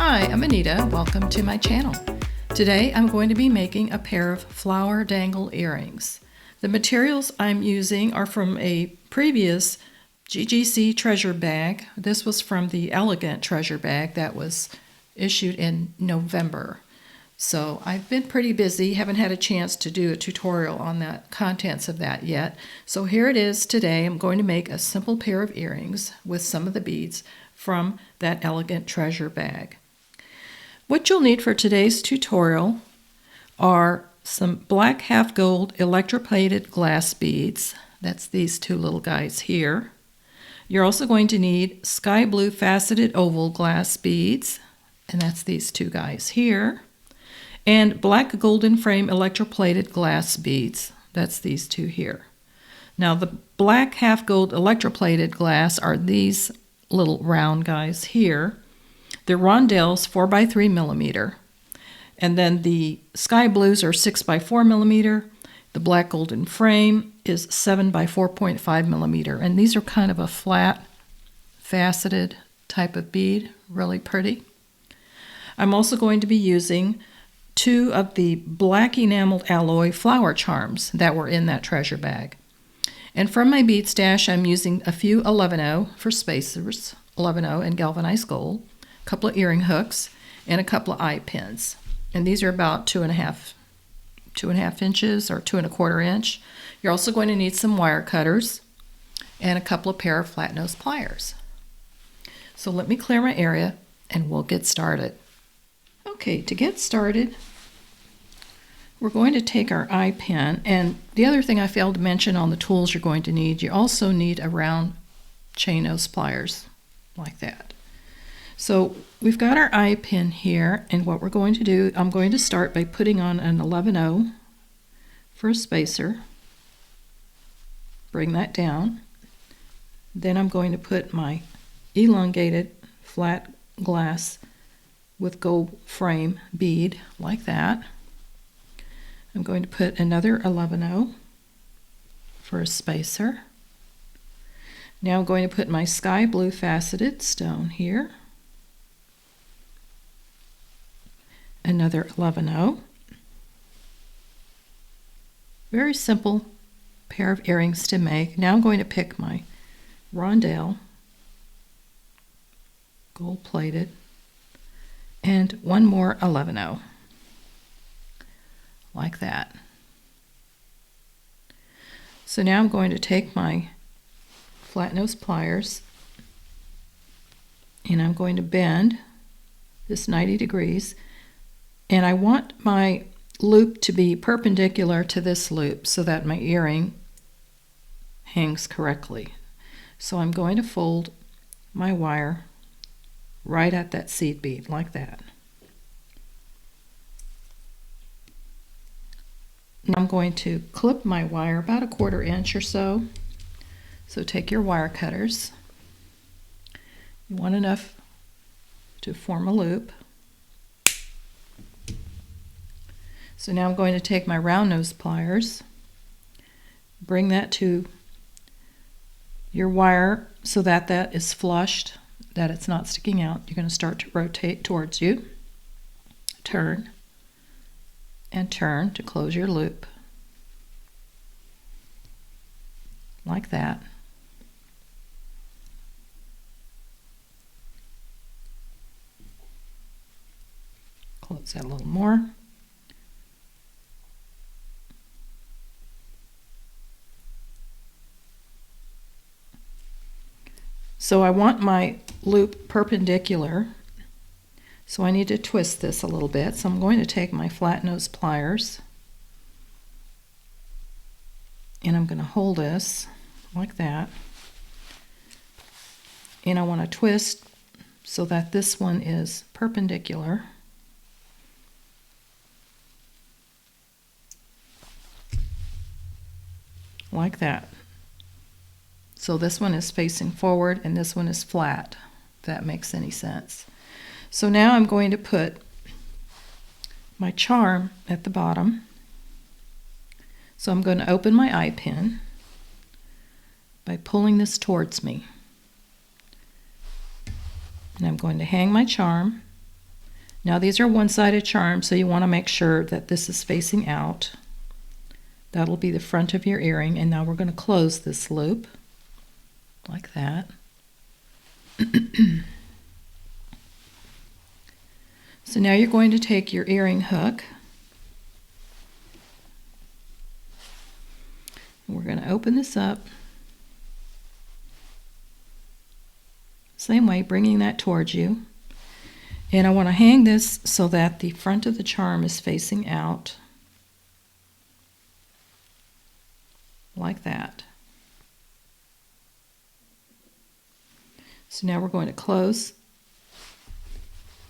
Hi, I'm Anita. Welcome to my channel. Today I'm going to be making a pair of flower dangle earrings. The materials I'm using are from a previous GGC treasure bag. This was from the Elegant treasure bag that was issued in November. So I've been pretty busy, haven't had a chance to do a tutorial on the contents of that yet. So here it is today. I'm going to make a simple pair of earrings with some of the beads from that Elegant treasure bag. What you'll need for today's tutorial are some black half gold electroplated glass beads. That's these two little guys here. You're also going to need sky blue faceted oval glass beads, and that's these two guys here. And black golden frame electroplated glass beads. That's these two here. Now the black half gold electroplated glass are these little round guys here. They're rondells 4x3 millimeter. And then the sky blues are 6x4 millimeter. The black golden frame is 7x4.5 millimeter. And these are kind of a flat, faceted type of bead. Really pretty. I'm also going to be using two of the black enameled alloy flower charms that were in that treasure bag. And from my bead stash, I'm using a few 11-0 for spacers, 11-0 and galvanized gold, a couple of earring hooks, and a couple of eye pins. And these are about 2.5 inches or 2.25 inch. You're also going to need some wire cutters and a couple of pair of flat nose pliers. So let me clear my area and we'll get started. Okay, to get started, we're going to take our eye pin, and the other thing I failed to mention on the tools you're going to need, you also need a round chain nose pliers, like that. So we've got our eye pin here, and what we're going to do, I'm going to start by putting on an 11-0 for a spacer. Bring that down. Then I'm going to put my elongated flat glass with gold frame bead like that. I'm going to put another 11-0 for a spacer. Now I'm going to put my sky blue faceted stone here. Another 11-0. Very simple pair of earrings to make. Now I'm going to pick my rondelle, gold plated, and one more 11-0, like that. So now I'm going to take my flat nose pliers and I'm going to bend this 90 degrees, and I want my loop to be perpendicular to this loop so that my earring hangs correctly. So I'm going to fold my wire right at that seed bead, like that. And I'm going to clip my wire about 1/4 inch or so. So take your wire cutters. You want enough to form a loop. So now I'm going to take my round nose pliers, bring that to your wire so that that is flushed, that it's not sticking out. You're going to start to rotate towards you. Turn and turn to close your loop, like that. Close that a little more. So I want my loop perpendicular, so I need to twist this a little bit. So I'm going to take my flat nose pliers and I'm going to hold this like that. And I want to twist so that this one is perpendicular. Like that. So this one is facing forward and this one is flat, if that makes any sense. So now I'm going to put my charm at the bottom. So I'm going to open my eye pin by pulling this towards me. And I'm going to hang my charm Now these are one-sided charms, so you want to make sure that this is facing out. That'll be the front of your earring, and now we're going to close this loop like that. So now you're going to take your earring hook. We're going to open this up. Same way, bringing that towards you. And I want to hang this so that the front of the charm is facing out. Like that. So now we're going to close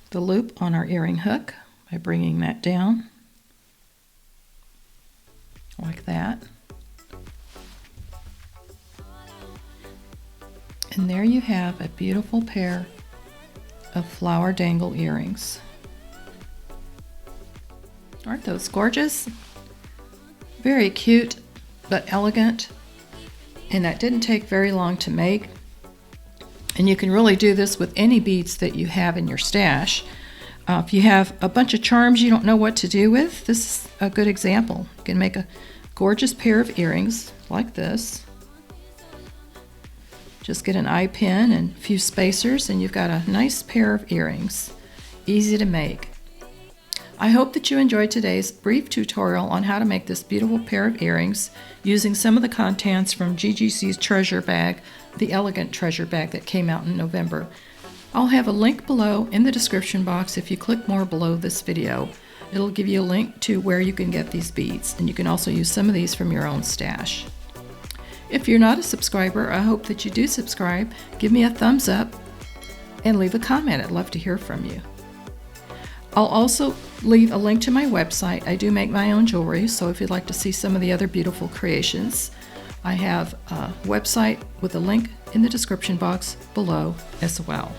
the loop on our earring hook by bringing that down. Like that. And there you have a beautiful pair of flower dangle earrings. Aren't those gorgeous? Very cute but elegant, and that didn't take very long to make. And you can really do this with any beads that you have in your stash. If you have a bunch of charms you don't know what to do with, this is a good example. You can make a gorgeous pair of earrings like this. Just get an eye pin and a few spacers and you've got a nice pair of earrings. Easy to make. I hope that you enjoyed today's brief tutorial on how to make this beautiful pair of earrings using some of the contents from GGC's treasure bag, the elegant treasure bag that came out in November. I'll have a link below in the description box. If you click more below this video, it'll give you a link to where you can get these beads, and you can also use some of these from your own stash. If you're not a subscriber, I hope that you do subscribe, give me a thumbs up, and leave a comment. I'd love to hear from you. I'll also leave a link to my website. I do make my own jewelry, so if you'd like to see some of the other beautiful creations, I have a website with a link in the description box below as well.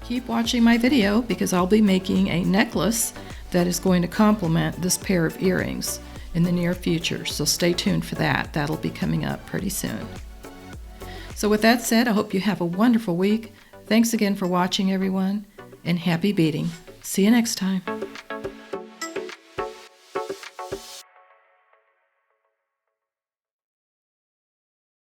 Keep watching my video because I'll be making a necklace that is going to complement this pair of earrings in the near future, so stay tuned for that. That'll be coming up pretty soon. So with that said, I hope you have a wonderful week. Thanks again for watching, everyone, and happy beading. See you next time.